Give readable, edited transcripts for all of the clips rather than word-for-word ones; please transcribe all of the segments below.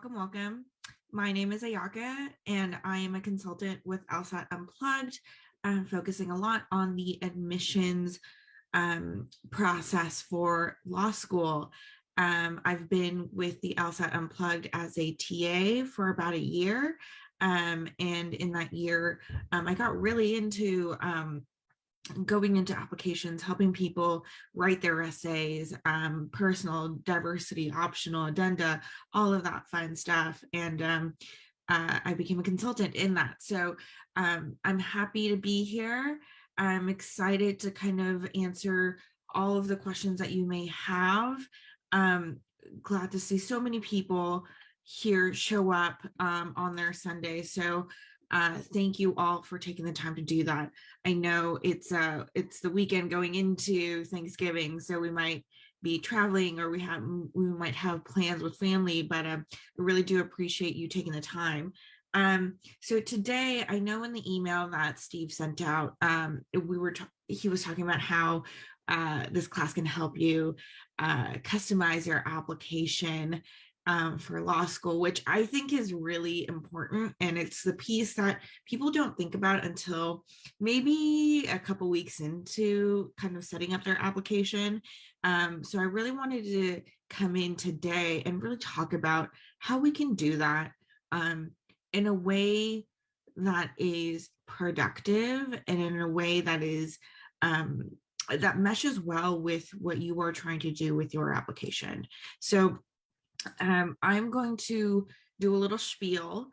welcome. My name is Ayaka, and I am a consultant with LSAT Unplugged. I'm focusing a lot on the admissions process for law school. I've been with the LSAT Unplugged as a TA for about a year. And in that year, I got really into going into applications, helping people write their essays, personal, diversity, optional, addenda, all of that fun stuff. And I became a consultant in that. So I'm happy to be here. I'm excited to kind of answer all of the questions that you may have. Glad to see so many people here show up on their Sunday. So thank you all for taking the time to do that. I know it's the weekend going into Thanksgiving, so we might be traveling or we might have plans with family, but I really do appreciate you taking the time. So today, I know in the email that Steve sent out, he was talking about how this class can help you customize your application for law school, which I think is really important. And it's the piece that people don't think about until maybe a couple weeks into kind of setting up their application. So I really wanted to come in today and really talk about how we can do that in a way that is productive and in a way that is that meshes well with what you are trying to do with your application. So I'm going to do a little spiel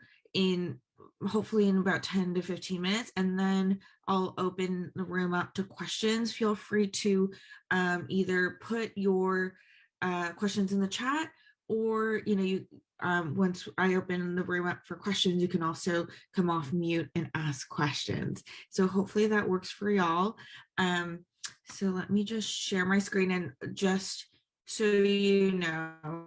hopefully in about 10 to 15 minutes, and then I'll open the room up to questions. Feel free to either put your questions in the chat, or once I open the room up for questions, you can also come off mute and ask questions. So hopefully that works for y'all. So let me just share my screen, and just so you know,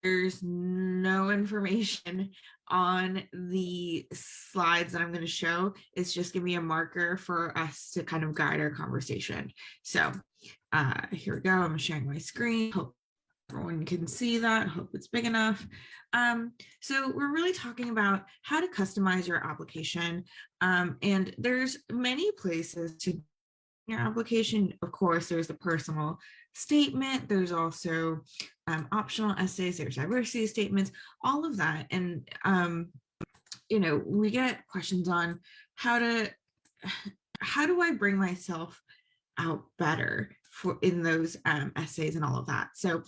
there's no information on the slides that I'm going to show. It's just give me a marker for us to kind of guide our conversation. So here we go. I'm sharing my screen. Hope everyone can see that. Hope it's big enough. So we're really talking about how to customize your application. And there's many places to your application. Of course, there's the personal statement. There's also optional essays. There's diversity statements, all of that. And we get questions on how do I bring myself out better in those essays and all of that. So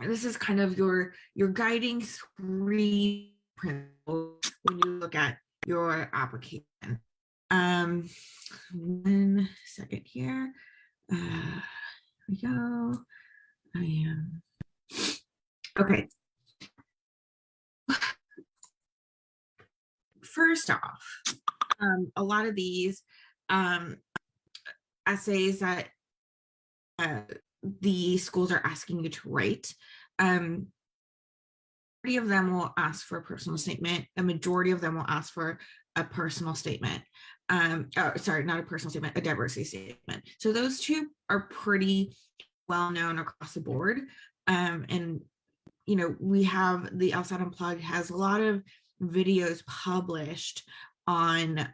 this is kind of your guiding three principles when you look at your application. 1 second here. Here we go. Okay. First off, a lot of these essays that the schools are asking you to write, majority of them will ask for a personal statement. A majority of them will ask for a personal statement. Sorry, not a personal statement, a diversity statement. So those two are pretty well known across the board. And we have the LSAT Unplugged has a lot of videos published on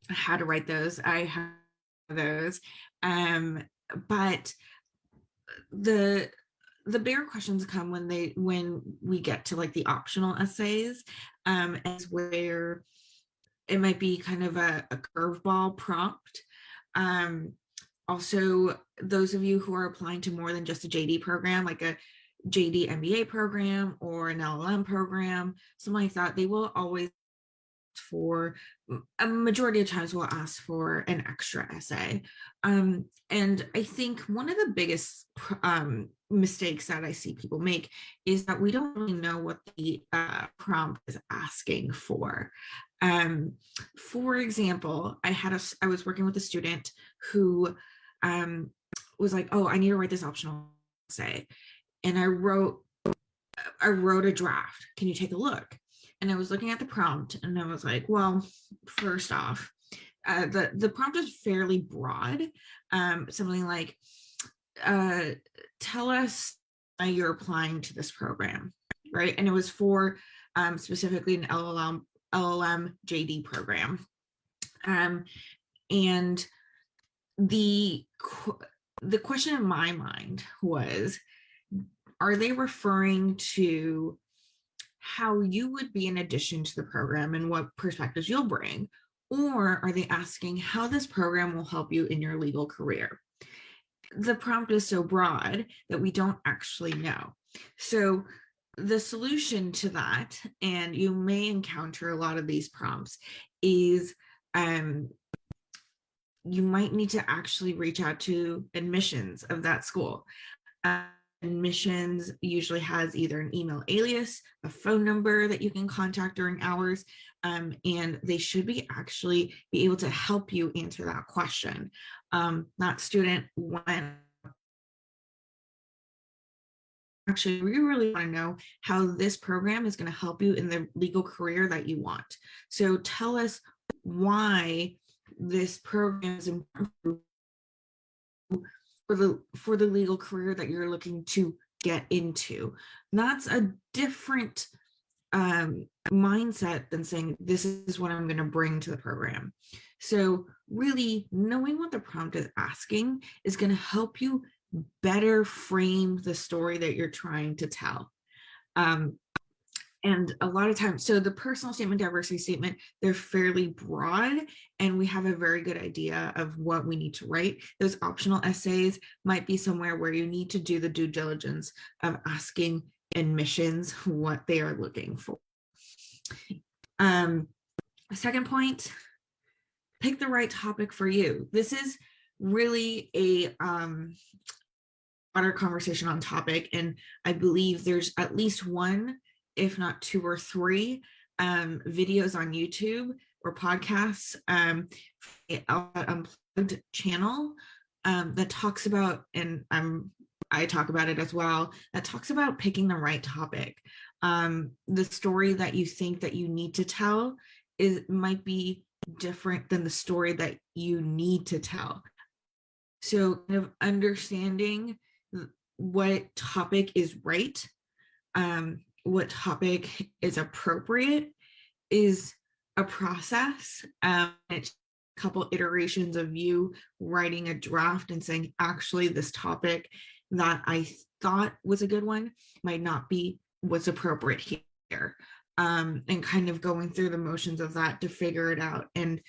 how to write those. I have those, but the bigger questions come when we get to like the optional essays, as where it might be kind of a curveball prompt. Also, those of you who are applying to more than just a JD program, like a JD MBA program or an LLM program, something like that, they will always for a majority of times will ask for an extra essay. And I think one of the biggest mistakes that I see people make is that we don't really know what the prompt is asking for. For example, I was working with a student who was like, oh, I need to write this optional essay. And I wrote a draft. Can you take a look? And I was looking at the prompt and I was like, well, first off, the prompt is fairly broad. Something like, tell us why you're applying to this program. right? And it was for specifically an LLM JD program. And the question in my mind was, are they referring to how you would be in addition to the program and what perspectives you'll bring? Or are they asking how this program will help you in your legal career? The prompt is so broad that we don't actually know. So the solution to that, and you may encounter a lot of these prompts, is you might need to actually reach out to admissions of that school. Admissions usually has either an email alias, a phone number that you can contact during hours, and they should be actually be able to help you answer that question. That student went, actually, we really want to know how this program is going to help you in the legal career that you want. So tell us why this program is important for the legal career that you're looking to get into. That's a different mindset than saying, this is what I'm going to bring to the program. So really knowing what the prompt is asking is going to help you better frame the story that you're trying to tell. And a lot of times, so the personal statement, diversity statement, they're fairly broad, and we have a very good idea of what we need to write. Those optional essays might be somewhere where you need to do the due diligence of asking admissions what they are looking for. Second point, pick the right topic for you. This is really a broader conversation on topic, and I believe there's at least one, if not two or three videos on YouTube or podcasts, Unplugged channel that talks about, and I talk about it as well, that talks about picking the right topic. The story that you think that you need to tell might be different than the story that you need to tell. So kind of understanding what topic is right, what topic is appropriate is a process. It's a couple iterations of you writing a draft and saying, actually, this topic that I thought was a good one might not be what's appropriate here. And kind of going through the motions of that to figure it out and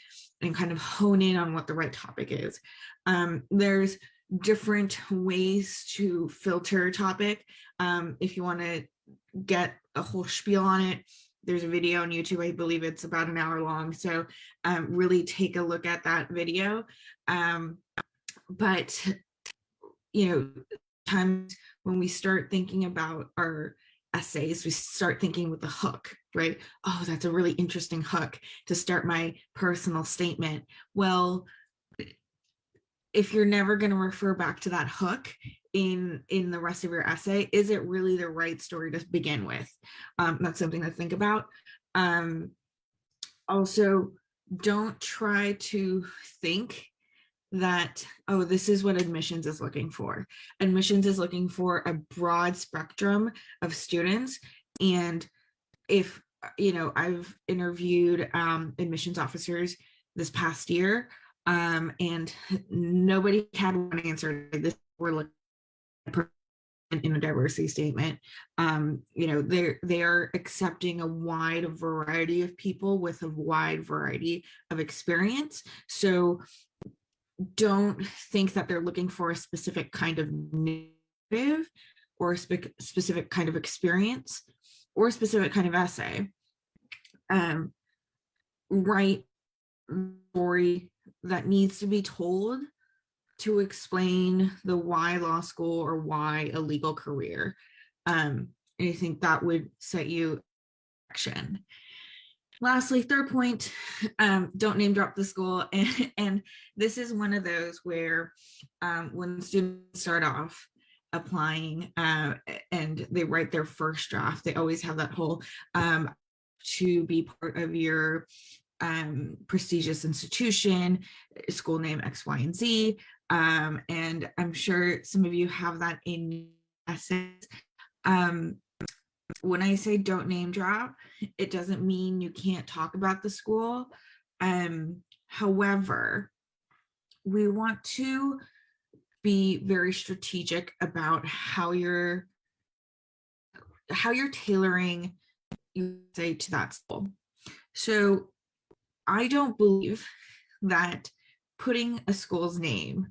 kind of hone in on what the right topic is. There's different ways to filter a topic. If you want to get a whole spiel on it, there's a video on YouTube. I believe it's about an hour long. So really take a look at that video. But, you know, times when we start thinking about our essays, we start thinking with the hook, right? Oh, that's a really interesting hook to start my personal statement. Well, if you're never going to refer back to that hook in the rest of your essay, is it really the right story to begin with? That's something to think about. Also, don't try to think that, oh, this is what admissions is looking for. Admissions is looking for a broad spectrum of students. And if, you know, I've interviewed admissions officers this past year, and nobody had one answer. This we're looking in a diversity statement. You know, they are accepting a wide variety of people with a wide variety of experience. So don't think that they're looking for a specific kind of narrative or a specific kind of experience or a specific kind of essay. Write story that needs to be told to explain the why law school or why a legal career. And I think that would set you in action. Lastly, third point, don't name drop the school. And this is one of those where when students start off applying and they write their first draft, they always have that whole to be part of your prestigious institution, school name X, Y, and Z. And I'm sure some of you have that in essays. when I say don't name drop, it doesn't mean you can't talk about the school. However, we want to be very strategic about how you're tailoring you say to that school. So I don't believe that putting a school's name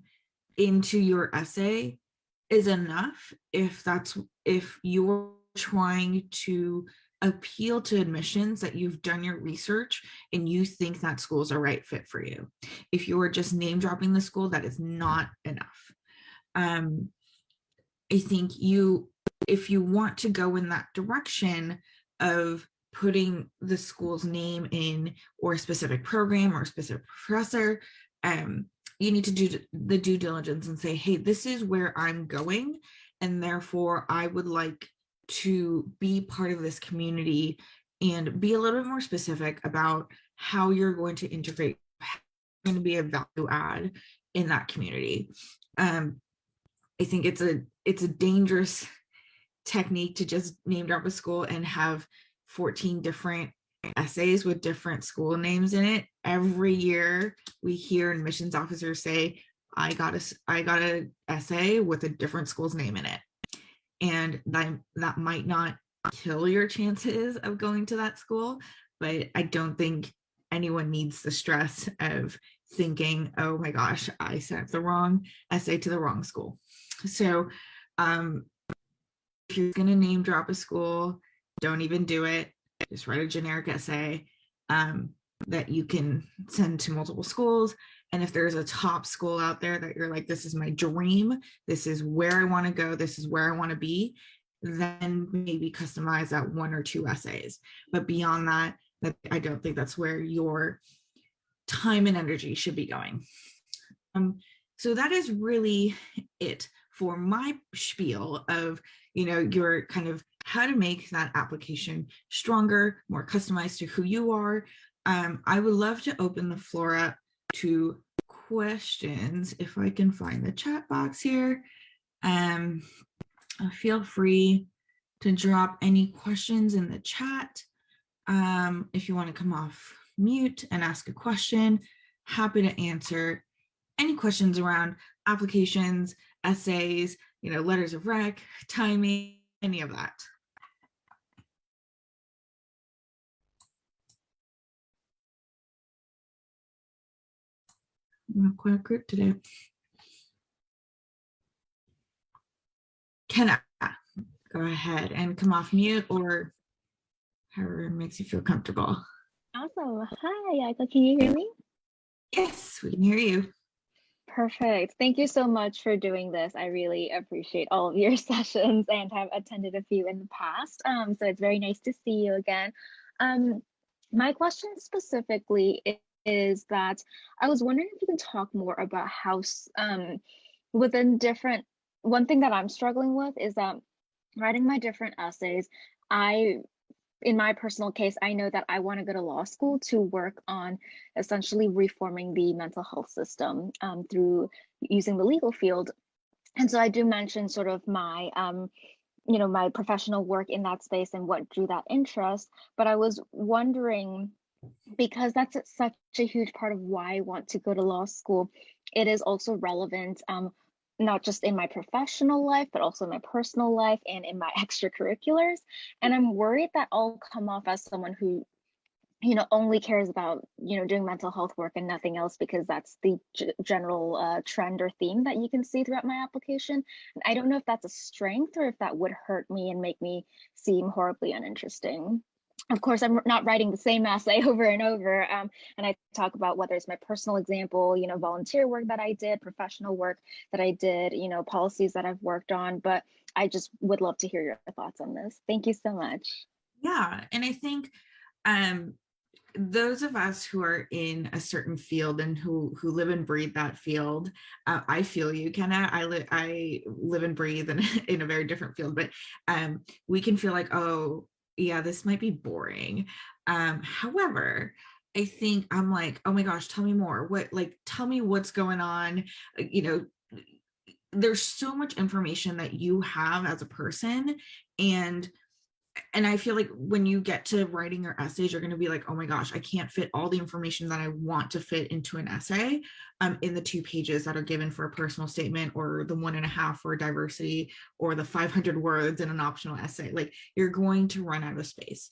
into your essay is enough if you're trying to appeal to admissions that you've done your research and you think that school is a right fit for you. If you are just name dropping the school, that is not enough. I think if you want to go in that direction of putting the school's name in, or a specific program or a specific professor, you need to do the due diligence and say, hey, this is where I'm going, and therefore I would like to be part of this community, and be a little bit more specific about how you're going to integrate, how you're going to be a value add in that community. I think it's a dangerous technique to just name drop a school and have 14 different essays with different school names in it. Every year we hear admissions officers say, I got a essay with a different school's name in it. And that might not kill your chances of going to that school, but I don't think anyone needs the stress of thinking, oh my gosh, I sent the wrong essay to the wrong school. So if you're going to name drop a school, don't even do it. Just write a generic essay that you can send to multiple schools. And if there's a top school out there that you're like, this is my dream, this is where I want to go, this is where I want to be, then maybe customize that 1 or 2 essays. But beyond that, I don't think that's where your time and energy should be going. So that is really it for my spiel of, your kind of how to make that application stronger, more customized to who you are. I would love to open the floor up to questions. If I can find the chat box here, feel free to drop any questions in the chat. If you want to come off mute and ask a question, happy to answer any questions around applications, essays, letters of rec, timing, any of that. I'm not quite a group today. Can I go ahead and come off mute, or however makes you feel comfortable? Awesome. Hi, Aika. Can you hear me? Yes, we can hear you. Perfect. Thank you so much for doing this. I really appreciate all of your sessions and have attended a few in the past. So it's very nice to see you again. My question specifically is that I was wondering if you can talk more about how within different, one thing that I'm struggling with is that writing my different essays, in my personal case, I know that I want to go to law school to work on essentially reforming the mental health system through using the legal field. And so I do mention sort of my, my professional work in that space and what drew that interest. But I was wondering, because that's such a huge part of why I want to go to law school, it is also relevant not just in my professional life, but also in my personal life and in my extracurriculars. And I'm worried that I'll come off as someone who, only cares about, doing mental health work and nothing else, because that's the general trend or theme that you can see throughout my application. And I don't know if that's a strength or if that would hurt me and make me seem horribly uninteresting. Of course, I'm not writing the same essay over and over. And I talk about whether it's my personal example, volunteer work that I did, professional work that I did, policies that I've worked on. But I just would love to hear your thoughts on this. Thank you so much. Yeah, and I think those of us who are in a certain field and who live and breathe that field, I feel you, Kenna. I live and breathe in a very different field, but we can feel like, oh, yeah, this might be boring. However, I think I'm like, oh my gosh, tell me more. Tell me what's going on. There's so much information that you have as a person, and and I feel like when you get to writing your essays, you're going to be like, oh my gosh, I can't fit all the information that I want to fit into an essay in the 2 pages that are given for a personal statement, or the 1.5 for diversity, or the 500 words in an optional essay. Like, you're going to run out of space.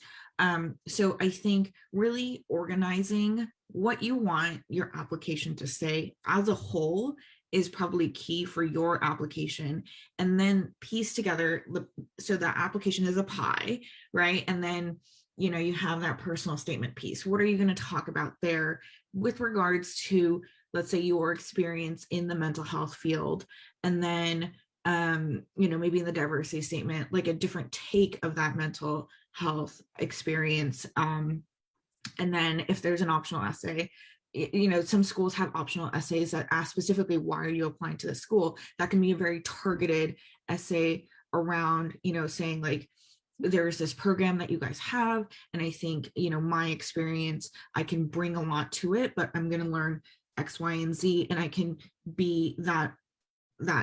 So I think really organizing what you want your application to say as a whole is probably key for your application, and then piece together so that application is a pie, right? And then, you have that personal statement piece. What are you going to talk about there with regards to, let's say, your experience in the mental health field? And then, maybe in the diversity statement, like a different take of that mental health experience. And then if there's an optional essay, some schools have optional essays that ask specifically, why are you applying to the school? That can be a very targeted essay around, saying like, there's this program that you guys have, and I think, my experience, I can bring a lot to it, but I'm going to learn X, Y, and Z, and I can be that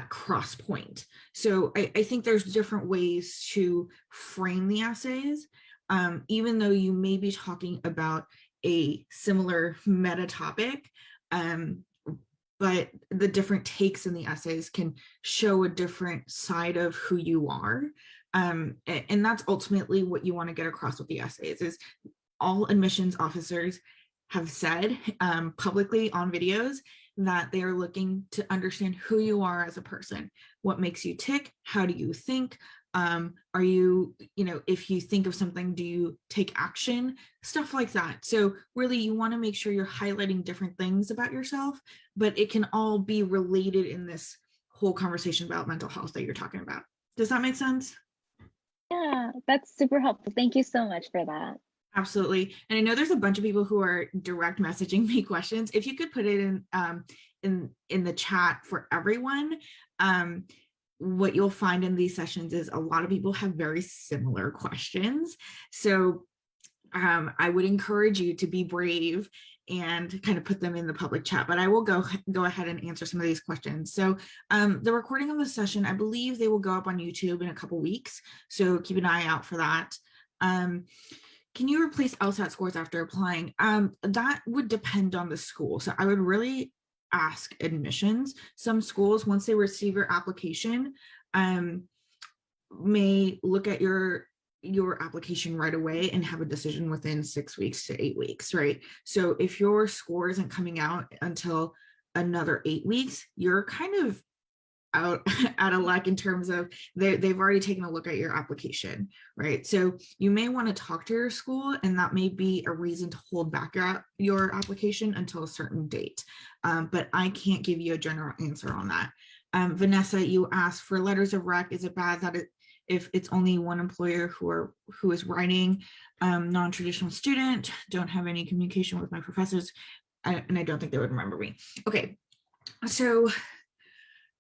cross point. So I think there's different ways to frame the essays, even though you may be talking about a similar meta topic, but the different takes in the essays can show a different side of who you are. And that's ultimately what you want to get across with the essays. Is all admissions officers have said publicly on videos that they are looking to understand who you are as a person, what makes you tick, how do you think, are you, if you think of something, do you take action, stuff like that. So really, you want to make sure you're highlighting different things about yourself, but it can all be related in this whole conversation about mental health that you're talking about. Does that make sense? Yeah, that's super helpful. Thank you so much for that. Absolutely. And I know there's a bunch of people who are direct messaging me questions. If you could put it in the chat for everyone, what you'll find in these sessions is a lot of people have very similar questions. So I would encourage you to be brave and kind of put them in the public chat, but I will go ahead and answer some of these questions. So the recording of the session, I believe they will go up on YouTube in a couple weeks. So keep an eye out for that. Can you replace LSAT scores after applying? That would depend on the school. So I would really ask admissions. Some schools, once they receive your application, may look at your application right away and have a decision within 6 weeks to 8 weeks, right? So if your score isn't coming out until another 8 weeks, you're kind of out of luck in terms of they've already taken a look at your application, right? So you may want to talk to your school, and that may be a reason to hold back your application until a certain date. But I can't give you a general answer on that. Vanessa, you asked for letters of rec. Is it bad that if it's only one employer who is writing, non-traditional student, don't have any communication with my professors, and I don't think they would remember me. Okay, so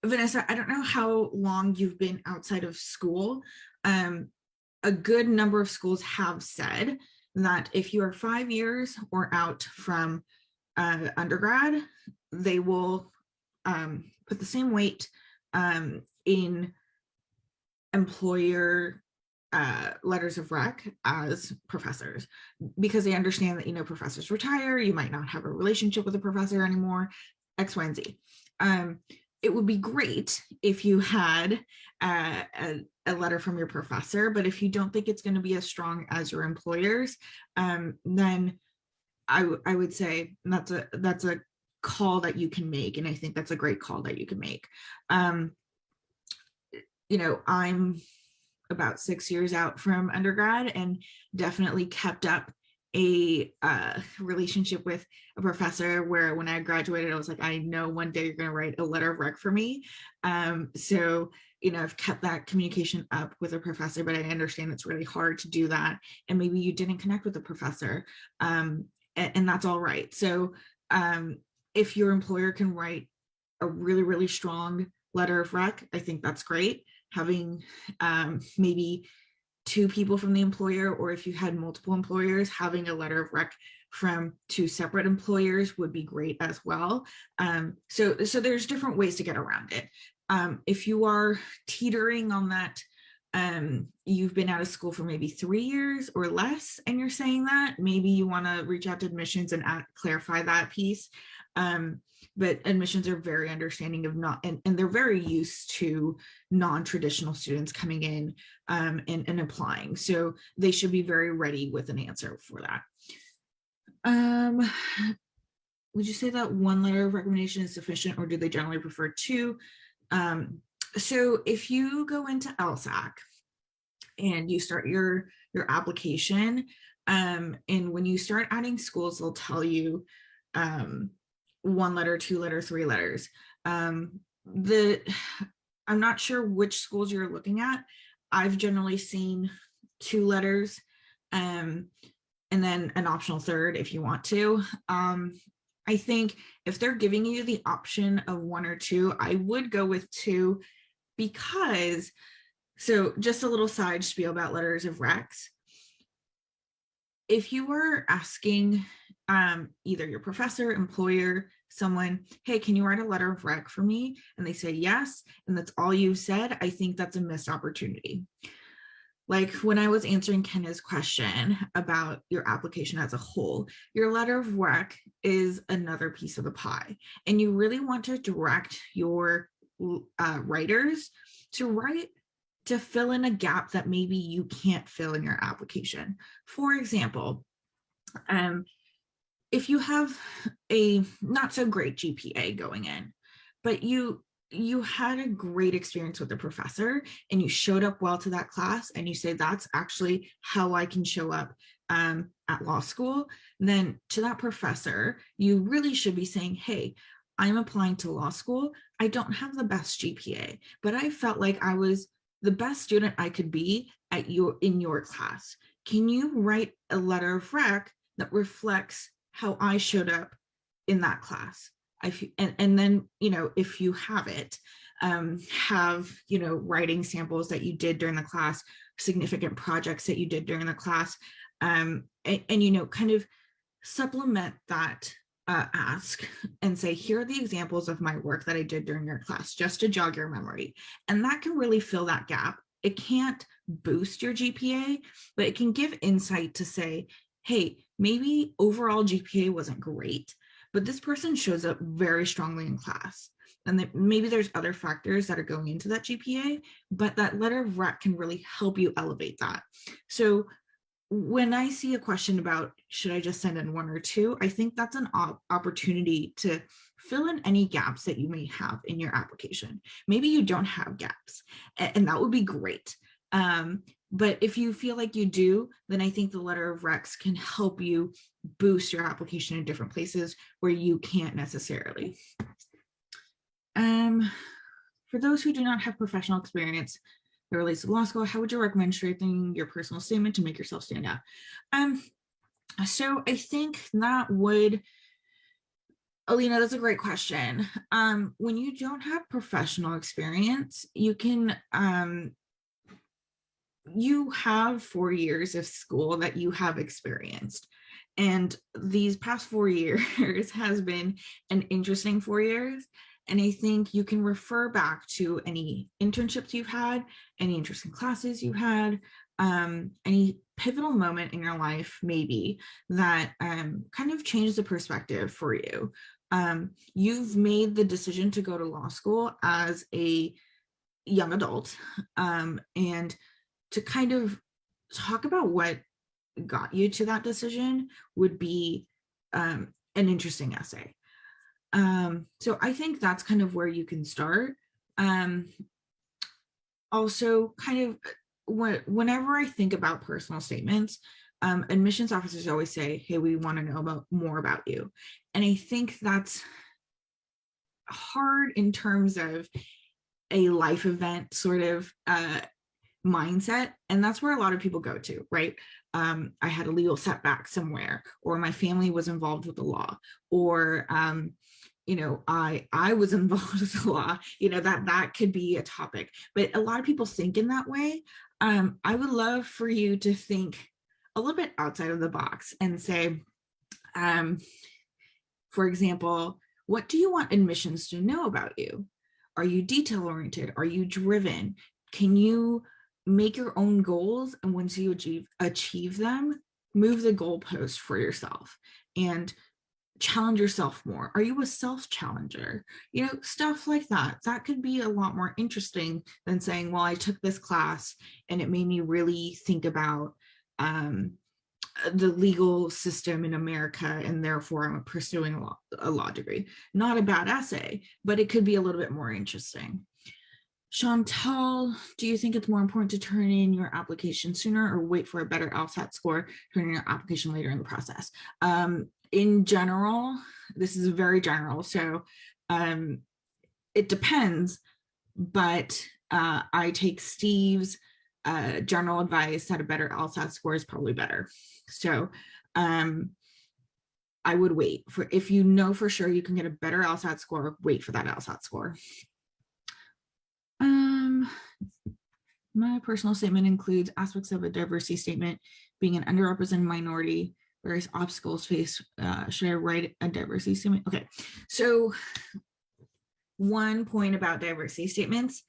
Vanessa, I don't know how long you've been outside of school. A good number of schools have said that if you are 5 years or out from undergrad, they will put the same weight in employer letters of rec as professors, because they understand that, professors retire, you might not have a relationship with a professor anymore, X, Y, and Z. It would be great if you had a letter from your professor, but if you don't think it's going to be as strong as your employers, then I would say that's a call that you can make, and I think that's a great call that you can make. I'm about 6 years out from undergrad and definitely kept up a relationship with a professor where when I graduated, I was like, I know one day you're going to write a letter of rec for me. So, I've kept that communication up with a professor, but I understand it's really hard to do that. And maybe you didn't connect with the professor, and that's all right. So if your employer can write a really, really strong letter of rec, I think that's great. Having maybe 2 people from the employer, or if you had multiple employers, having a letter of rec from 2 separate employers would be great as well. So there's different ways to get around it. If you are teetering on that you've been out of school for maybe 3 years or less, and you're saying that, maybe you want to reach out to admissions and clarify that piece. But admissions are very understanding of not, and they're very used to non-traditional students coming in and applying. So they should be very ready with an answer for that. Would you say that one letter of recommendation is sufficient, or do they generally prefer two? So if you go into LSAC and you start your application, and when you start adding schools, they'll tell you one letter, two letter, three letters. I'm not sure which schools you're looking at. I've generally seen two letters, and then an optional third if you want to. I think if they're giving you the option of one or two, I would go with two, because, so just a little side spiel about letters of recs. If you were asking either your professor, employer, someone, hey, can you write a letter of rec for me? And they say yes, and that's all you said, I think that's a missed opportunity. Like when I was answering Kenna's question about your application as a whole, your letter of rec is another piece of the pie. And you really want to direct your writers to fill in a gap that maybe you can't fill in your application. For example, if you have a not so great GPA going in, but you had a great experience with the professor and you showed up well to that class, and you say, that's actually how I can show up at law school, then to that professor, you really should be saying, hey, I'm applying to law school. I don't have the best GPA, but I felt like I was the best student I could be in your class. Can you write a letter of rec that reflects how I showed up in that class? And then, if you have it, have, writing samples that you did during the class, significant projects that you did during the class, and kind of supplement that ask and say, here are the examples of my work that I did during your class, just to jog your memory. And that can really fill that gap. It can't boost your GPA, but it can give insight to say, hey, maybe overall GPA wasn't great, but this person shows up very strongly in class. And that maybe there's other factors that are going into that GPA, but that letter of rec can really help you elevate that. So when I see a question about, should I just send in one or two, I think that's an opportunity to fill in any gaps that you may have in your application. Maybe you don't have gaps, and that would be great. But if you feel like you do, then I think the letter of recs can help you boost your application in different places where you can't necessarily. For those who do not have professional experience that relates to law school, how would you recommend strengthening your personal statement to make yourself stand out? So I think that would, Alina, that's a great question. When you don't have professional experience, you can, you have 4 years of school that you have experienced. And these past 4 years has been an interesting 4 years. And I think you can refer back to any internships you've had, any interesting classes you had, any pivotal moment in your life, maybe, that kind of changed the perspective for you. You've made the decision to go to law school as a young adult, and to kind of talk about what got you to that decision would be an interesting essay. So I think that's kind of where you can start. Also, kind of whenever I think about personal statements, admissions officers always say, hey, we want to know more about you. And I think that's hard in terms of a life event sort of mindset. And that's where a lot of people go to, right? I had a legal setback somewhere, or my family was involved with the law, or I was involved with the law, that could be a topic. But a lot of people think in that way. I would love for you to think a little bit outside of the box and say, for example, what do you want admissions to know about you? Are you detail oriented? Are you driven? Can you make your own goals, and once you achieve them, move the goalpost for yourself and challenge yourself more. Are you a self challenger? Stuff like that. That could be a lot more interesting than saying, well, I took this class and it made me really think about the legal system in America, and therefore I'm pursuing a law degree. Not a bad essay, but it could be a little bit more interesting. Chantal, do you think it's more important to turn in your application sooner or wait for a better LSAT score, turn in your application later in the process? In general, this is very general, so it depends, but I take Steve's general advice that a better LSAT score is probably better. So I would wait for, if you know for sure you can get a better LSAT score, wait for that LSAT score. My personal statement includes aspects of a diversity statement, being an underrepresented minority, various obstacles faced. Should I write a diversity statement? Okay, so one point about diversity statements: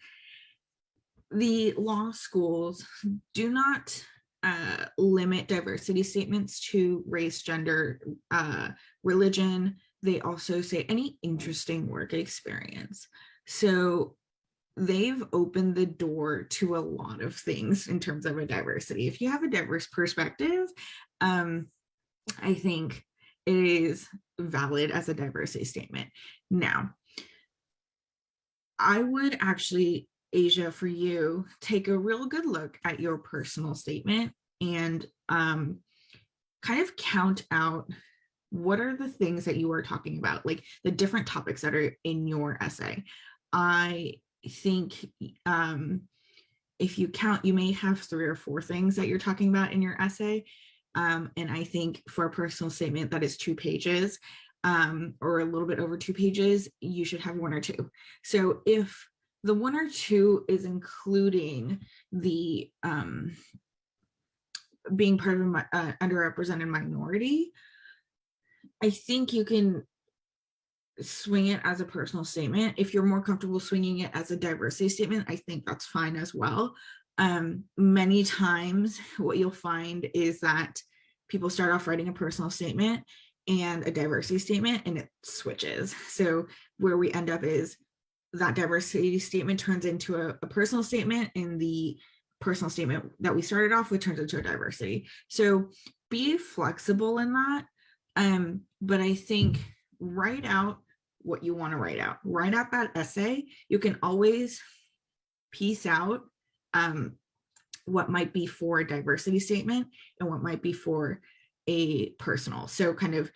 the law schools do not limit diversity statements to race, gender, religion. They also say any interesting work experience. So they've opened the door to a lot of things in terms of a diversity. If you have a diverse perspective, I think it is valid as a diversity statement. Now, I would actually, Asia, for you, take a real good look at your personal statement and kind of count out what are the things that you are talking about, like the different topics that are in your essay. I think if you count, you may have 3 or 4 things that you're talking about in your essay. And I think for a personal statement that is 2 pages or a little bit over 2 pages, you should have 1 or 2. So if the 1 or 2 is including the being part of an underrepresented minority, I think you can swing it as a personal statement. If you're more comfortable swinging it as a diversity statement, I think that's fine as well. Many times what you'll find is that people start off writing a personal statement and a diversity statement, and it switches. So where we end up is that diversity statement turns into a personal statement, and the personal statement that we started off with turns into a diversity. So be flexible in that. But I think write out what you want to write out. Write out that essay. You can always piece out what might be for a diversity statement and what might be for a personal. So kind of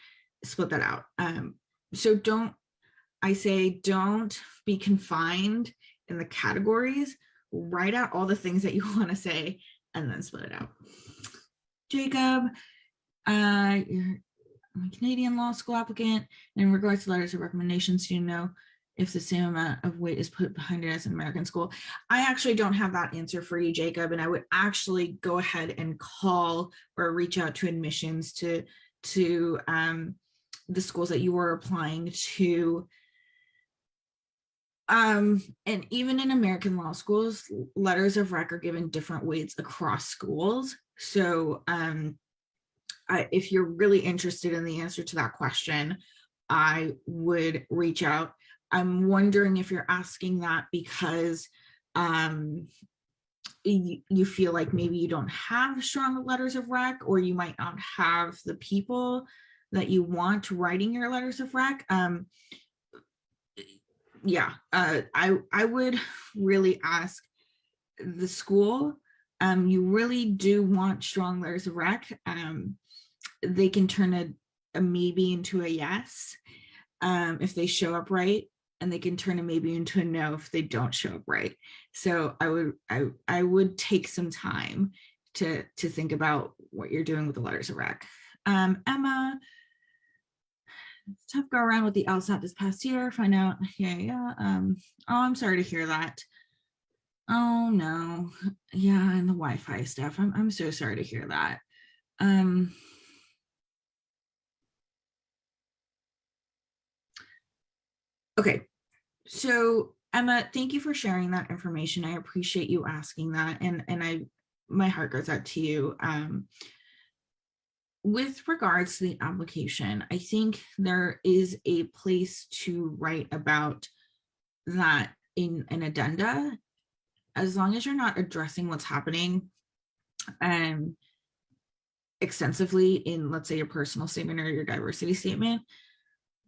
split that out. So don't be confined in the categories. Write out all the things that you want to say and then split it out. Jacob, you're a Canadian law school applicant. In regards to letters of recommendations, do you know if the same amount of weight is put behind it as an American school? I actually don't have that answer for you, Jacob, and I would actually go ahead and call or reach out to admissions to the schools that you were applying to. And even in American law schools, letters of rec are given different weights across schools. So if you're really interested in the answer to that question, I would reach out. I'm wondering if you're asking that because you feel like maybe you don't have strong letters of rec, or you might not have the people that you want writing your letters of rec. I would really ask the school. You really do want strong letters of rec. They can turn a maybe into a yes if they show up right, and they can turn a maybe into a no if they don't show up right. So I would take some time to think about what you're doing with the letters of rec. Emma, tough go around with the LSAT this past year. Find out. Oh, I'm sorry to hear that. Oh no. Yeah, and the Wi-Fi stuff. I'm so sorry to hear that. Okay, so Emma, thank you for sharing that information. I appreciate you asking that, and my heart goes out to you. With regards to the application, I think there is a place to write about that in an addenda, as long as you're not addressing what's happening um, extensively in, let's say, your personal statement or your diversity statement.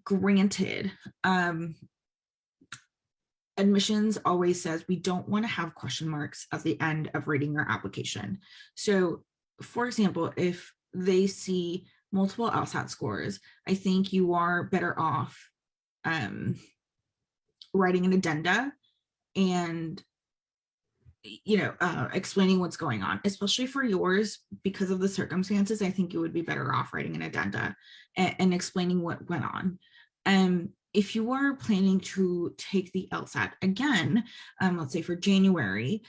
Granted, admissions always says we don't want to have question marks at the end of reading your application. So, for example, if they see multiple LSAT scores, I think you are better off writing an addenda and explaining what's going on, especially for yours because of the circumstances. I think you would be better off writing an addenda and explaining what went on. If you are planning to take the LSAT again, let's say for January,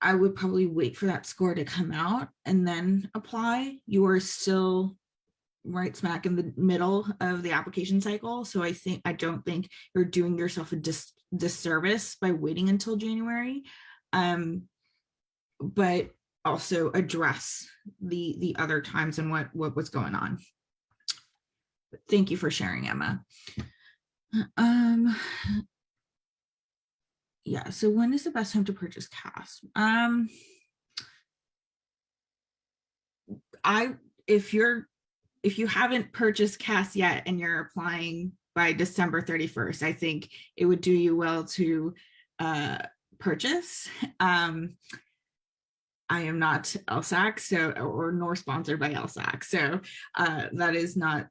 I would probably wait for that score to come out and then apply. You are still right smack in the middle of the application cycle. So I don't think you're doing yourself a disservice by waiting until January. But also address the other times and what was going on. But thank you for sharing, Emma. Yeah, so when is the best time to purchase CAS? If you haven't purchased CAS yet and you're applying by December 31st, I think it would do you well to purchase. I am not LSAC, or nor sponsored by LSAC, so that is not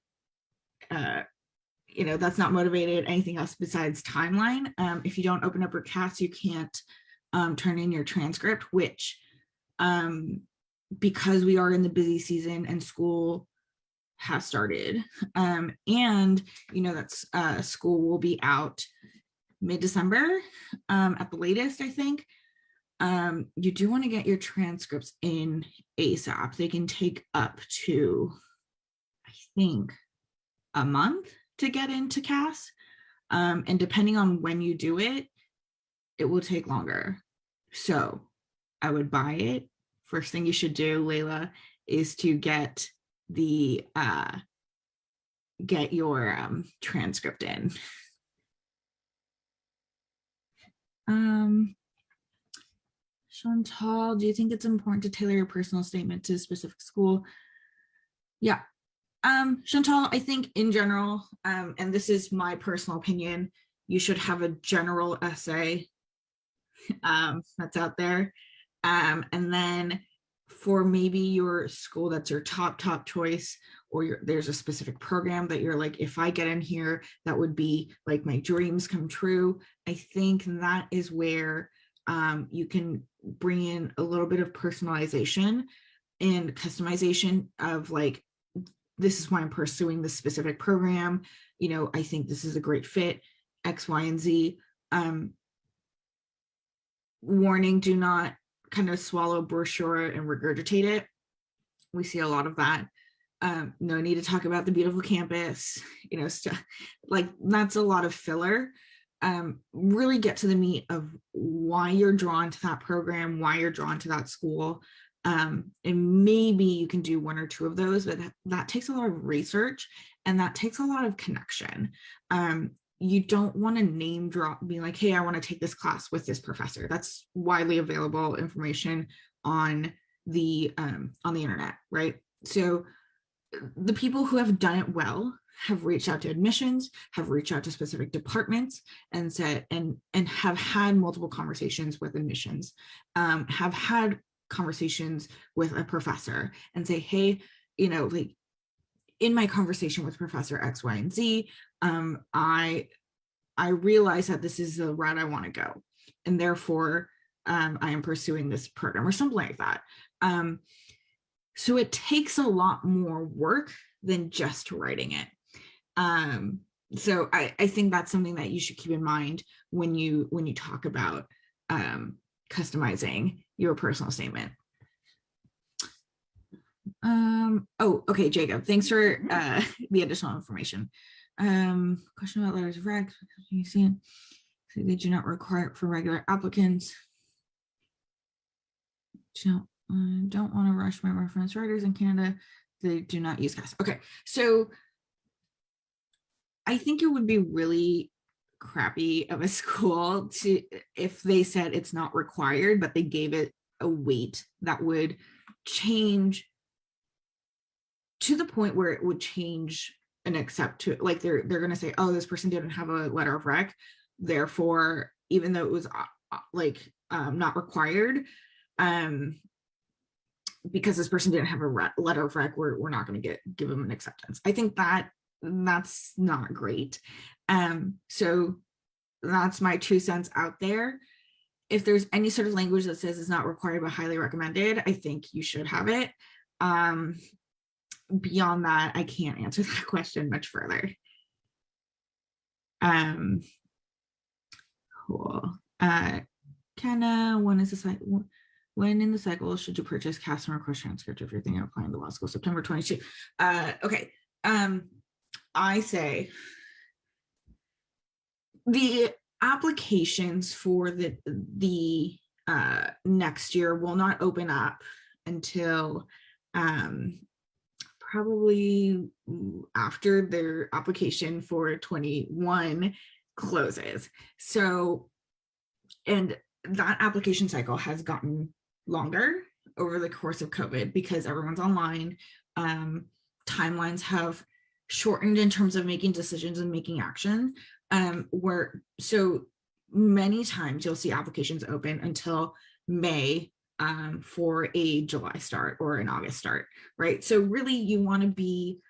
that's not motivated anything else besides timeline. If you don't open up your CAS, you can't turn in your transcript, which because we are in the busy season and school has started, and that's school will be out mid-December at the latest, I think. You do want to get your transcripts in ASAP. They can take up to, I think, a month to get into CAS. And depending on when you do it, it will take longer. So I would buy it. First thing you should do, Layla, is to get your transcript in. Chantal, do you think it's important to tailor your personal statement to a specific school? Yeah. Chantal, I think in general, and this is my personal opinion, you should have a general essay that's out there. And then for maybe your school that's your top choice, or there's a specific program that you're like, if I get in here, that would be like my dreams come true. I think that is where you can bring in a little bit of personalization and customization of like, this is why I'm pursuing this specific program. I think this is a great fit, X, Y, and Z. Warning, do not kind of swallow brochure and regurgitate it. We see a lot of that. No need to talk about the beautiful campus, stuff like that's a lot of filler. Really get to the meat of why you're drawn to that program, why you're drawn to that school. And maybe you can do one or two of those, but that takes a lot of research and that takes a lot of connection. You don't want to name drop, be like, hey, I want to take this class with this professor. That's widely available information on the internet, right? So the people who have done it well have reached out to admissions, have reached out to specific departments and said, and have had multiple conversations with admissions, have had conversations with a professor and say, hey, like in my conversation with Professor X, Y, and Z, I realize that this is the route I want to go, and therefore I am pursuing this program or something like that. So it takes a lot more work than just writing it. So I think that's something that you should keep in mind when you talk about customizing your personal statement. Oh, okay, Jacob, thanks for the additional information. Question about letters of rec. You see it. So they do not require it for regular applicants. Don't want to rush my reference writers in Canada. They do not use CAS. Okay, so I think it would be really crappy of a school to if they said it's not required, but they gave it a weight that would change to the point where it would change and accept to like they're going to say, oh, this person didn't have a letter of rec, therefore even though it was not required, because this person didn't have a letter of rec, we're not going to give them an acceptance. I think that's not great. So that's my 2 cents out there. If there's any sort of language that says it's not required but highly recommended, I think you should have it. Beyond that, I can't answer that question much further. Cool. Kenna, when in the cycle should you purchase CAS and request transcript if you're thinking of applying to law school? September 22. Okay. I say the applications for the next year will not open up until probably after their application for 21 closes. So, and that application cycle has gotten longer over the course of COVID because everyone's online. Timelines have shortened in terms of making decisions and making action. Where so many times you'll see applications open until May for a July start or an August start, right? So really you want to be,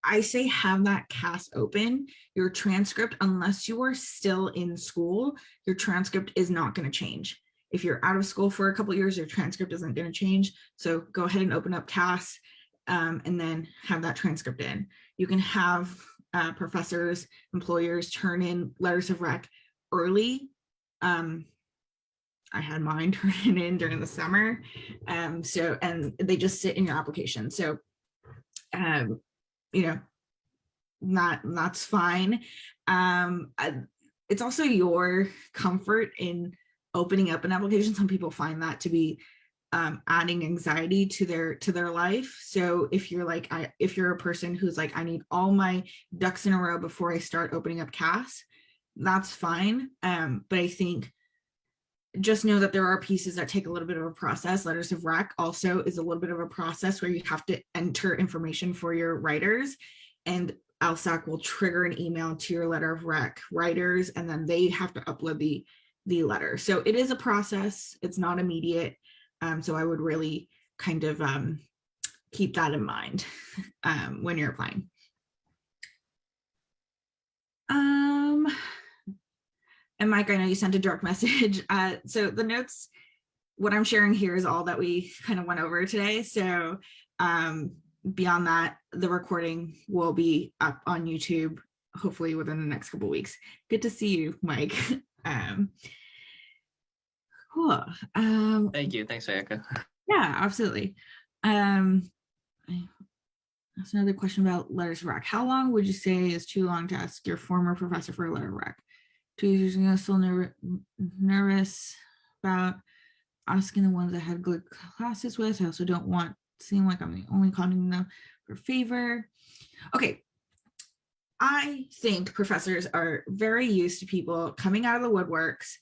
I say have that CAS open. Your transcript, unless you are still in school, your transcript is not going to change. If you're out of school for a couple of years, your transcript isn't going to change. So go ahead and open up CAS and then have that transcript in. You can have professors, employers turn in letters of rec early. I had mine turn in during the summer. So, and they just sit in your application. So, that's fine. It's also your comfort in opening up an application. Some people find that to be adding anxiety to their life. So if you're a person who's like, I need all my ducks in a row before I start opening up CAS, that's fine. But I think just know that there are pieces that take a little bit of a process. Letters of rec also is a little bit of a process where you have to enter information for your writers, and LSAC will trigger an email to your letter of rec writers, and then they have to upload the letter. So it is a process. It's not immediate. So I would really kind of keep that in mind when you're applying. And Mike, I know you sent a direct message. So the notes, what I'm sharing here is all that we kind of went over today. So beyond that, the recording will be up on YouTube, hopefully within the next couple of weeks. Good to see you, Mike. Cool. Thank you. Thanks, Ayaka. Yeah, absolutely. That's another question about letters of rec. How long would you say is too long to ask your former professor for a letter of rec? 2 years ago, still nervous about asking the ones I had good classes with. I also don't want to seem like I'm the only contacting them for favor. Okay. I think professors are very used to people coming out of the woodworks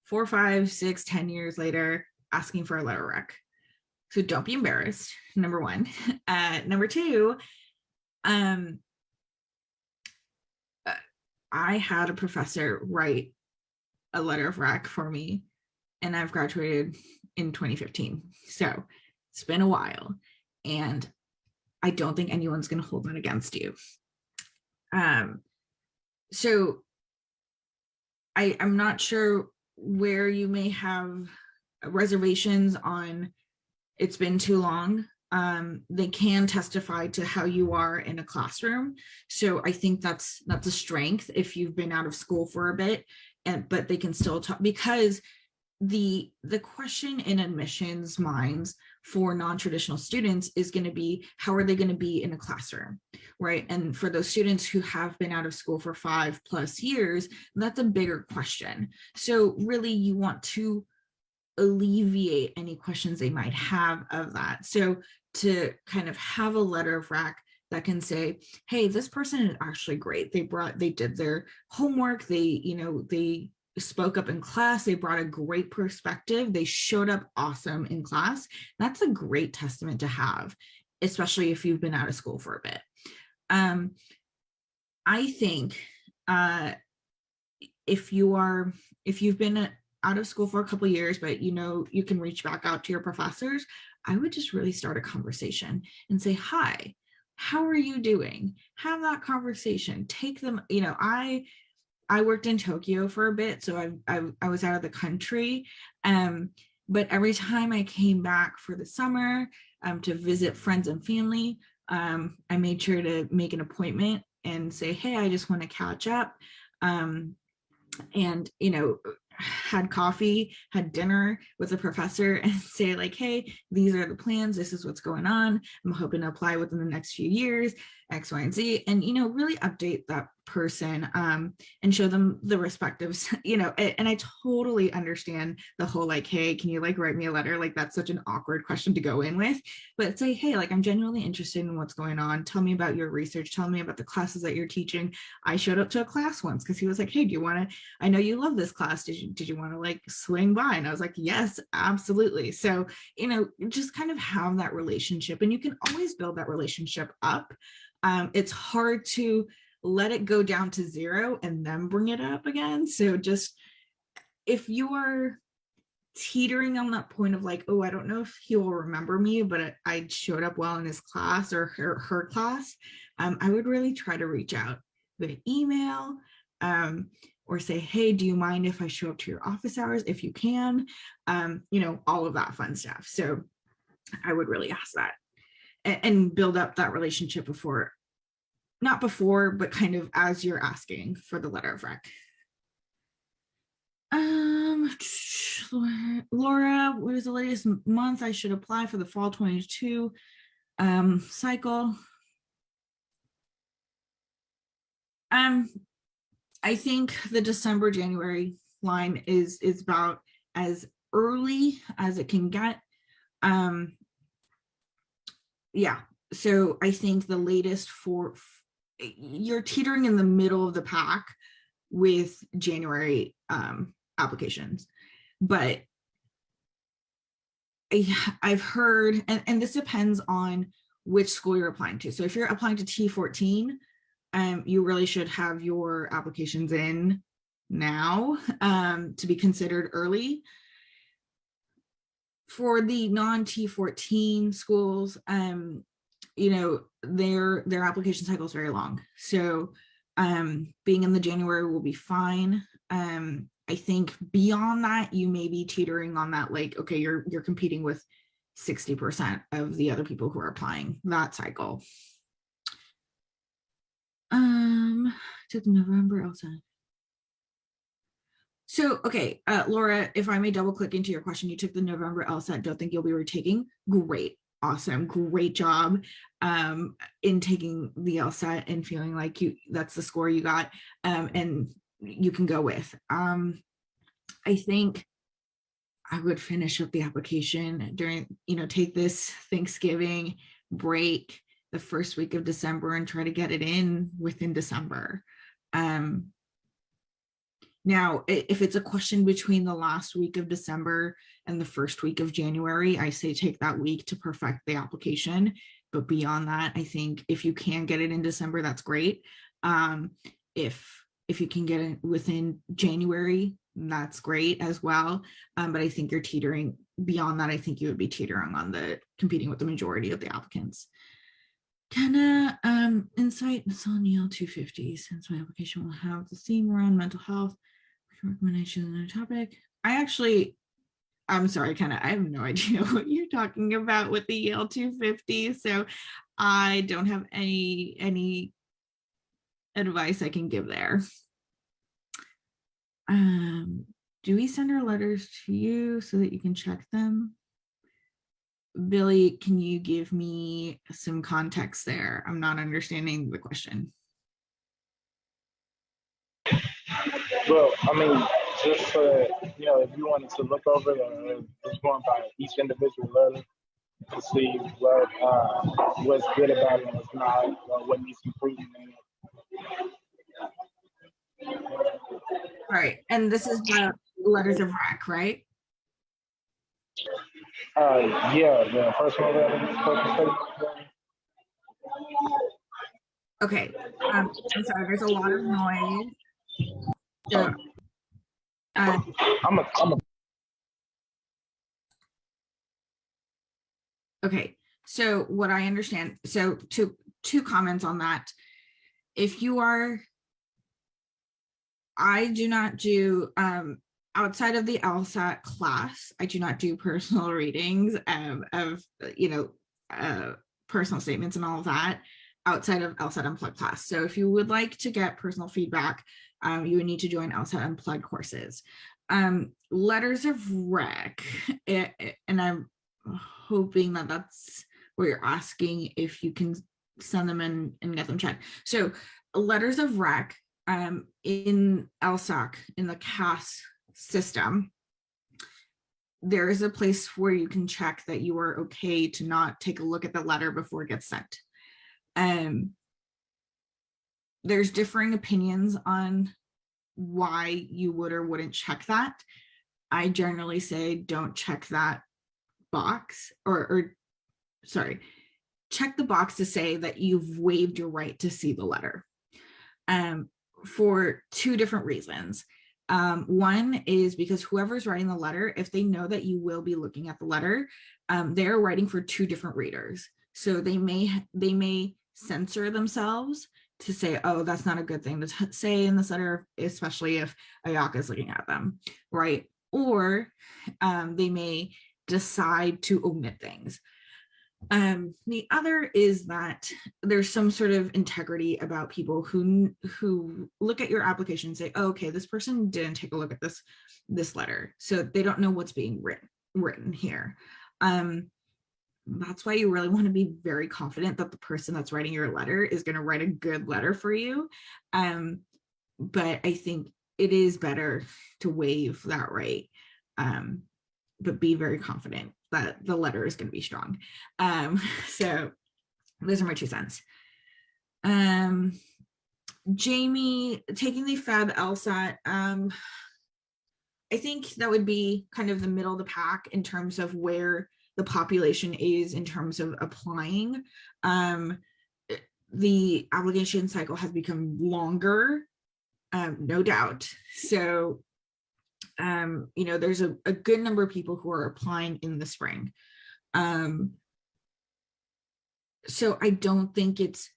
4, 5, 6, 10 years later asking for a letter of rec. So don't be embarrassed, number one. Number two, I had a professor write a letter of rec for me, and I've graduated in 2015. So it's been a while, and I don't think anyone's going to hold that against you. So I'm not sure where you may have reservations on it's been too long. They can testify to how you are in a classroom. So I think that's a strength if you've been out of school for a bit, but they can still talk, because the question in admissions minds for non-traditional students is going to be, how are they going to be in a classroom, right? And for those students who have been out of school for 5+ years, that's a bigger question. So really you want to alleviate any questions they might have of that. So to kind of have a letter of rec that can say, hey, this person is actually great. They did their homework. They spoke up in class. They brought a great perspective. They showed up awesome in class. That's a great testament to have, especially if you've been out of school for a bit. I think if you've been out of school for a couple of years, but you can reach back out to your professors, I would just really start a conversation and say, hi, how are you doing? Have that conversation. Take them, I worked in Tokyo for a bit, so I was out of the country. But every time I came back for the summer to visit friends and family, I made sure to make an appointment and say, hey, I just want to catch up. And had coffee, had dinner with a professor, and say like, hey, these are the plans, this is what's going on, I'm hoping to apply within the next few years, X, Y, and Z, and really update that person, and show them the respectives, and I totally understand the whole like, hey, can you like write me a letter? Like, that's such an awkward question to go in with, but say, hey, like, I'm genuinely interested in what's going on, tell me about your research, tell me about the classes that you're teaching. I showed up to a class once because he was like, hey, do you want to, I know you love this class, did you want to like swing by? And I was like, yes, absolutely. So just kind of have that relationship, and you can always build that relationship up. It's hard to let it go down to 0 and then bring it up again. So just, if you are teetering on that point of like, oh, I don't know if he will remember me, but I showed up well in his class or her class, I would really try to reach out with an email, or say, hey, do you mind if I show up to your office hours if you can? All of that fun stuff. So I would really ask that and build up that relationship not before, but kind of as you're asking for the letter of rec. Laura, what is the latest month I should apply for the fall 22 cycle? I think the December, January line is about as early as it can get. Yeah, so I think the latest you're teetering in the middle of the pack with January applications, but I've heard, and this depends on which school you're applying to. So if you're applying to T14, you really should have your applications in now to be considered early. For the non-T14 schools, their application cycle is very long. So being in the January will be fine. I think beyond that, you may be teetering on that, like, okay, you're competing with 60% of the other people who are applying that cycle. To the November LSAT. So, okay, Laura, if I may double click into your question, you took the November LSAT, don't think you'll be retaking. Great, awesome, great job in taking the LSAT and feeling like that's the score you got, and you can go with. I think I would finish up the application during, take this Thanksgiving break, the first week of December, and try to get it in within December. Now, if it's a question between the last week of December and the first week of January, I say take that week to perfect the application. But beyond that, I think if you can get it in December, that's great. If you can get it within January, that's great as well. But I think you're teetering beyond that. I think you would be teetering on the competing with the majority of the applicants. Can insight on EL 250, since my application will have the theme around mental health recommendation on the topic. I'm sorry, I have no idea what you're talking about with the EL 250, so I don't have any advice I can give there. do we send our letters to you so that you can check them? Billy, can you give me some context there? I'm not understanding the question. Well, I mean, just if you wanted to look over just going by each individual letter to see what's good about it and what's not, what needs improvement in it. All right, and this is the letters of rec, right? Yeah, the personal letter. Okay, I'm sorry, there's a lot of noise. So, I'm a okay, so what I understand, so two comments on that. If you are, I do not do, outside of the LSAT class, I do not do personal readings of, personal statements and all of that outside of LSAT Unplugged class. So if you would like to get personal feedback, you would need to join LSAT Unplugged courses. Letters of rec, and I'm hoping that that's where you're asking if you can send them in and get them checked. So letters of rec in LSAC, in the CAS system, there is a place where you can check that you are okay to not take a look at the letter before it gets sent. There's differing opinions on why you would or wouldn't check that. I generally say don't check that box, or sorry, check the box to say that you've waived your right to see the letter, for two different reasons. One is because whoever's writing the letter, if they know that you will be looking at the letter, they're writing for two different readers. So they may censor themselves to say, oh, that's not a good thing to say in this letter, especially if Ayaka is looking at them, right? Or they may decide to omit things. The other is that there's some sort of integrity about people who look at your application and say, oh, okay, this person didn't take a look at this letter, so they don't know what's being written here. That's why you really want to be very confident that the person that's writing your letter is going to write a good letter for you. But I think it is better to waive that right, but be very confident that the letter is going to be strong. So those are my 2 cents. Jamie, taking the FAB LSAT, I think that would be kind of the middle of the pack in terms of where the population is in terms of applying. The application cycle has become longer, no doubt. So there's a good number of people who are applying in the spring. So I don't think it's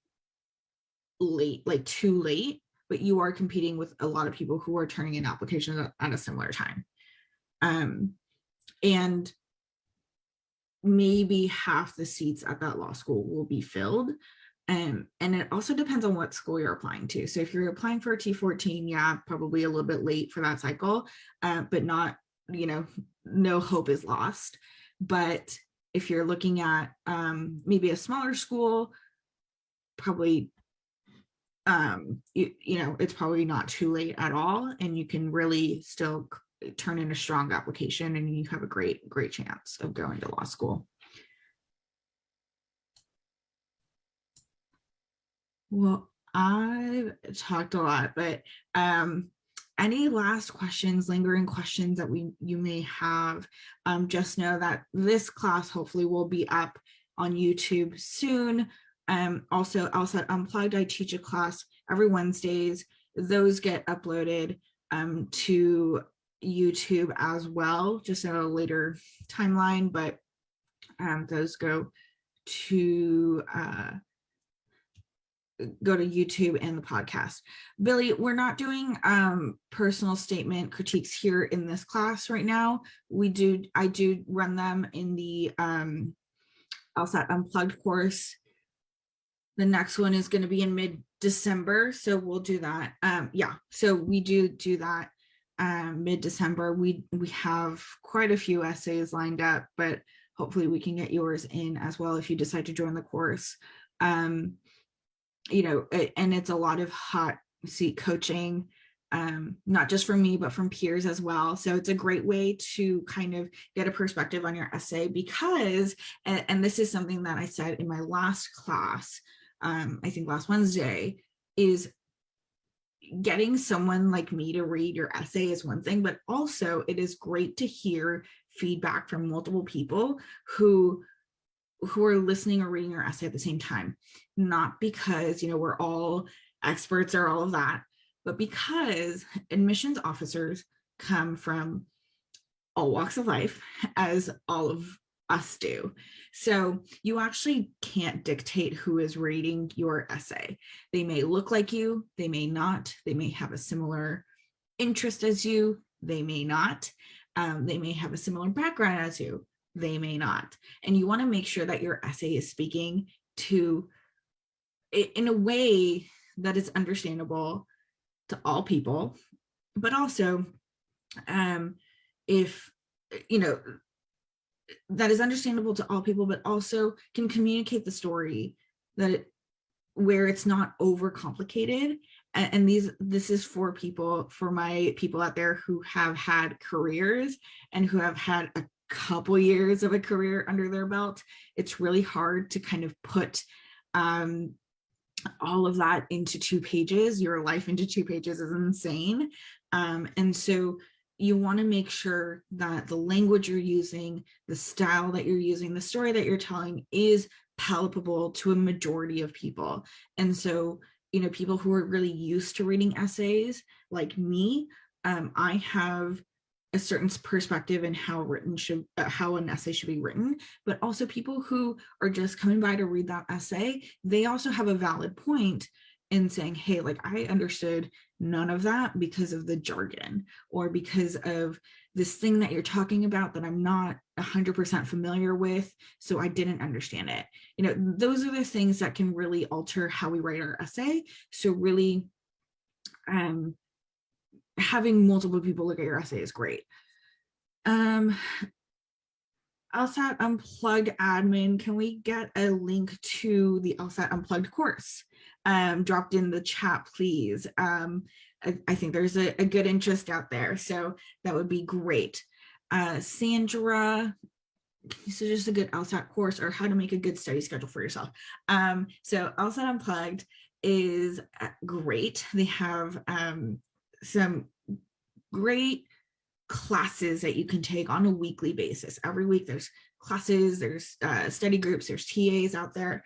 late, like too late, but you are competing with a lot of people who are turning in applications at a similar time. And maybe half the seats at that law school will be filled. And it also depends on what school you're applying to. So if you're applying for a T14, yeah, probably a little bit late for that cycle, but not, no hope is lost. But if you're looking at maybe a smaller school, probably, it's probably not too late at all. And you can really still turn in a strong application and you have a great chance of going to law school. Well, I've talked a lot, but any last questions, lingering questions that you may have, just know that this class hopefully will be up on YouTube soon. Also, LSAT Unplugged, I teach a class every Wednesdays. Those get uploaded to YouTube as well, just at a later timeline, but those go to YouTube and the podcast. Billy, we're not doing personal statement critiques here in this class right now. I do run them in the LSAT Unplugged course. The next one is going to be in mid-December, so we'll do that. Yeah, so we do that. mid-December. We have quite a few essays lined up, but hopefully we can get yours in as well if you decide to join the course. And it's a lot of hot seat coaching, not just from me, but from peers as well. So it's a great way to kind of get a perspective on your essay because, and this is something that I said in my last class, I think last Wednesday, is getting someone like me to read your essay is one thing, but also it is great to hear feedback from multiple people who are listening or reading your essay at the same time, not because we're all experts or all of that, but because admissions officers come from all walks of life, as all of us do. So you actually can't dictate who is reading your essay. They may look like you, they may not, they may have a similar interest as you, they may not, they may have a similar background as you, they may not. And you want to make sure that your essay is speaking to in a way that is understandable to all people, but also if that is understandable to all people, but also can communicate the story where it's not overcomplicated. And this is for my people out there who have had careers and who have had a couple years of a career under their belt. It's really hard to kind of put all of that into 2 pages. Your life into 2 pages is insane. And so you want to make sure that the language you're using, the style that you're using, the story that you're telling is palpable to a majority of people. And so, people who are really used to reading essays like me, I have a certain perspective in how an essay should be written, but also people who are just coming by to read that essay, they also have a valid point in saying, hey, like I understood none of that because of the jargon or because of this thing that you're talking about that I'm not 100% familiar with, so I didn't understand it. Those are the things that can really alter how we write our essay. So really having multiple people look at your essay is great. LSAT Unplugged admin, can we get a link to the LSAT Unplugged course dropped in the chat, please? I think there's a good interest out there, so that would be great. Sandra, so just a good LSAT course or how to make a good study schedule for yourself. So LSAT Unplugged is great. They have some great classes that you can take on a weekly basis. Every week there's classes, there's study groups, there's TAs out there.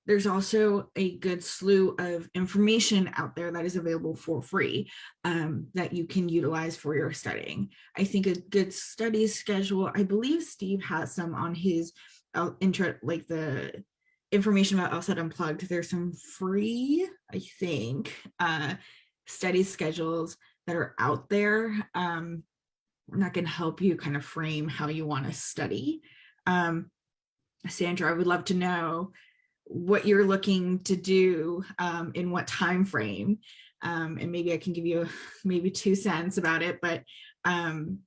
There's also a good slew of information out there that is available for free that you can utilize for your studying. I think a good study schedule, I believe Steve has some on his like the information about LSAT Unplugged. There's some free, I think, study schedules that are out there that can help you kind of frame how you want to study. Sandra, I would love to know what you're looking to do in what time frame, and maybe I can give you maybe 2 cents about it, but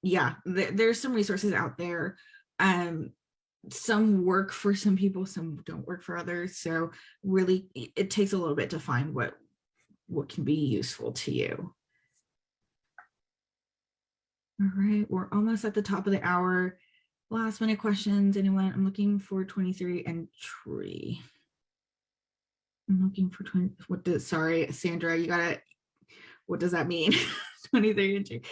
yeah, there's some resources out there. Some work for some people, some don't work for others, so really it takes a little bit to find what can be useful to you. All right, we're almost at the top of the hour. Last minute questions, anyone? I'm looking for 23 entry. I'm looking for 20. Sorry, Sandra, you gotta, what does that mean? 23 entry.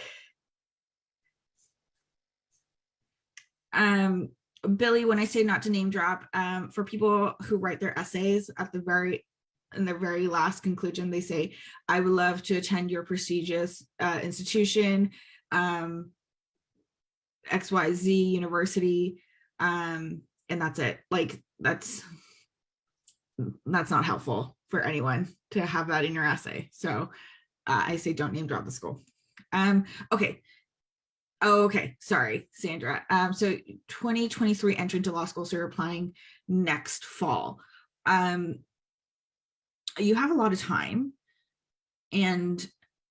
Billy, when I say not to name drop, for people who write their essays in the very last conclusion, they say, I would love to attend your prestigious institution, XYZ university, and that's it. Like that's not helpful for anyone to have that in your essay. So I say don't name drop the school. Okay. Oh, okay. Sorry, Sandra. So 2023 entrant to law school, so you're applying next fall. You have a lot of time, and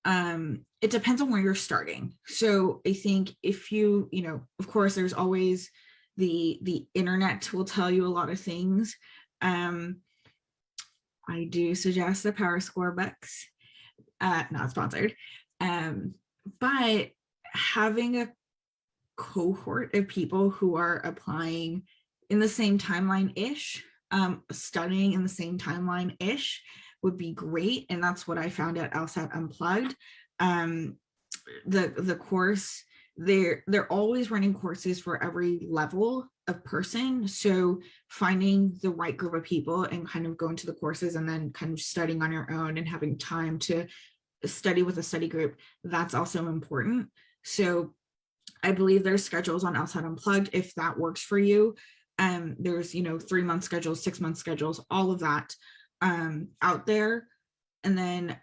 it depends on where you're starting. So I think if you know, of course, there's always the internet will tell you a lot of things. I do suggest the Power Score books, not sponsored, but having a cohort of people who are applying in the same timeline-ish, studying in the same timeline-ish would be great. And that's what I found at LSAT Unplugged. The course, they're always running courses for every level of person. So finding the right group of people and kind of going to the courses and then kind of studying on your own and having time to study with a study group, that's also important. So I believe there's schedules on LSAT Unplugged if that works for you. There's 3-month schedules, 6-month schedules, all of that out there, and then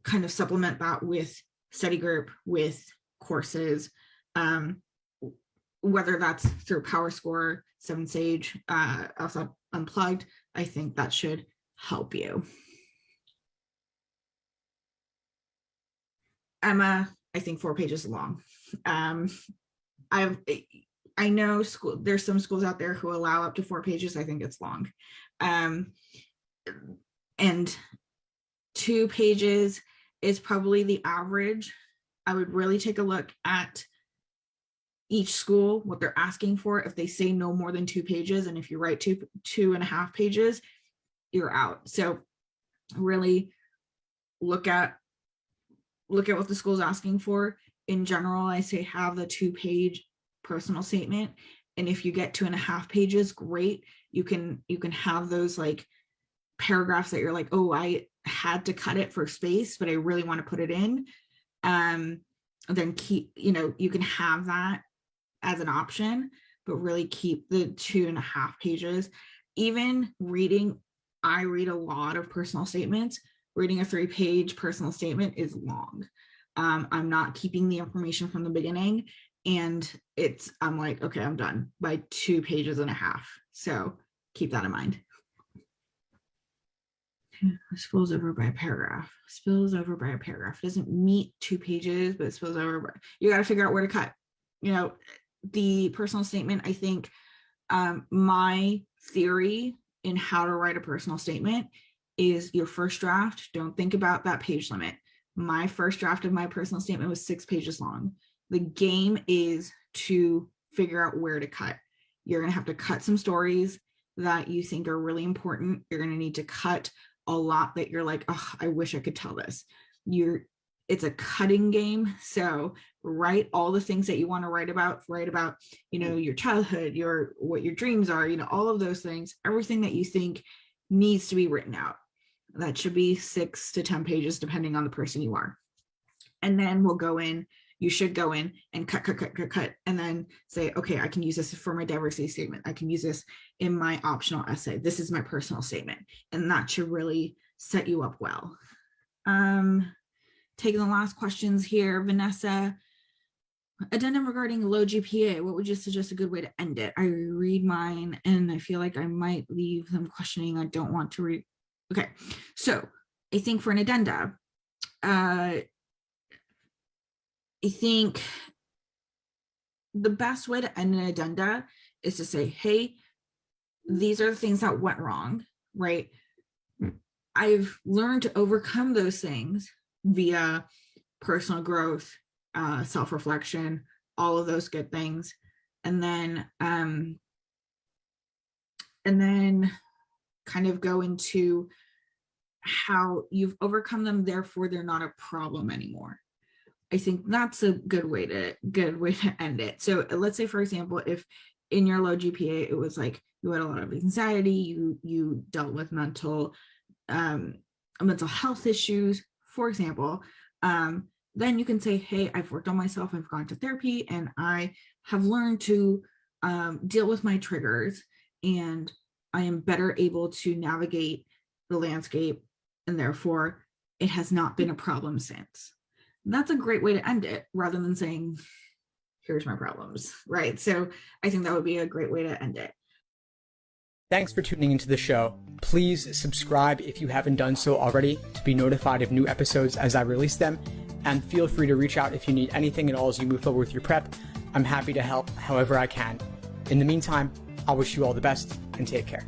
kind of supplement that with study group, with courses, whether that's through Power Score, 7 Sage, LSAT Unplugged. I think that should help you. Emma, I think 4 pages long. I know there's some schools out there who allow up to 4 pages. I think it's long. And 2 pages is probably the average. I would really take a look at each school, what they're asking for. If they say no more than 2 pages, and if you write 2.5 pages, you're out. So really look at what the school's asking for. In general, I say have the 2-page personal statement. And if you get 2.5 pages, great. You can have those like paragraphs that you're like, oh, I had to cut it for space, but I really want to put it in. Then keep, you can have that as an option, but really keep the 2.5 pages. Even reading, I read a lot of personal statements. Reading a 3-page personal statement is long. I'm not keeping the information from the beginning, and I'm like, okay, I'm done by 2.5 pages. So keep that in mind. Spills over by a paragraph. Spills over by a paragraph. Doesn't meet 2 pages, but it spills over. You got to figure out where to cut. The personal statement, I think my theory in how to write a personal statement is your first draft. Don't think about that page limit. My first draft of my personal statement was 6 pages long. The game is to figure out where to cut. You're going to have to cut some stories that you think are really important. You're going to need to cut a lot that you're like, oh, I wish I could tell this. It's a cutting game. So write all the things that you want to write about, your childhood, what your dreams are, all of those things, everything that you think needs to be written out. That should be 6 to 10 pages, depending on the person you are. And then you should go in and cut, and then say, okay, I can use this for my diversity statement. I can use this in my optional essay. This is my personal statement. And that should really set you up well. Taking the last questions here, Vanessa. Addendum regarding low GPA, what would you suggest a good way to end it? I read mine and I feel like I might leave them questioning. I don't want to read. Okay, so I think for an addenda, I think the best way to end an addenda is to say, hey, these are the things that went wrong, right? I've learned to overcome those things via personal growth, self-reflection, all of those good things. And then kind of go into how you've overcome them, therefore they're not a problem anymore. I think that's a good way to end it. So let's say, for example, if in your low GPA, it was like you had a lot of anxiety, you dealt with mental health issues, for example, then you can say, hey, I've worked on myself, I've gone to therapy, and I have learned to deal with my triggers, and I am better able to navigate the landscape, and therefore it has not been a problem since. That's a great way to end it, rather than saying, here's my problems, right? So I think that would be a great way to end it. Thanks for tuning into the show. Please subscribe if you haven't done so already to be notified of new episodes as I release them. and feel free to reach out if you need anything at all as you move forward with your prep. I'm happy to help however I can. In the meantime, I'll wish you all the best and take care.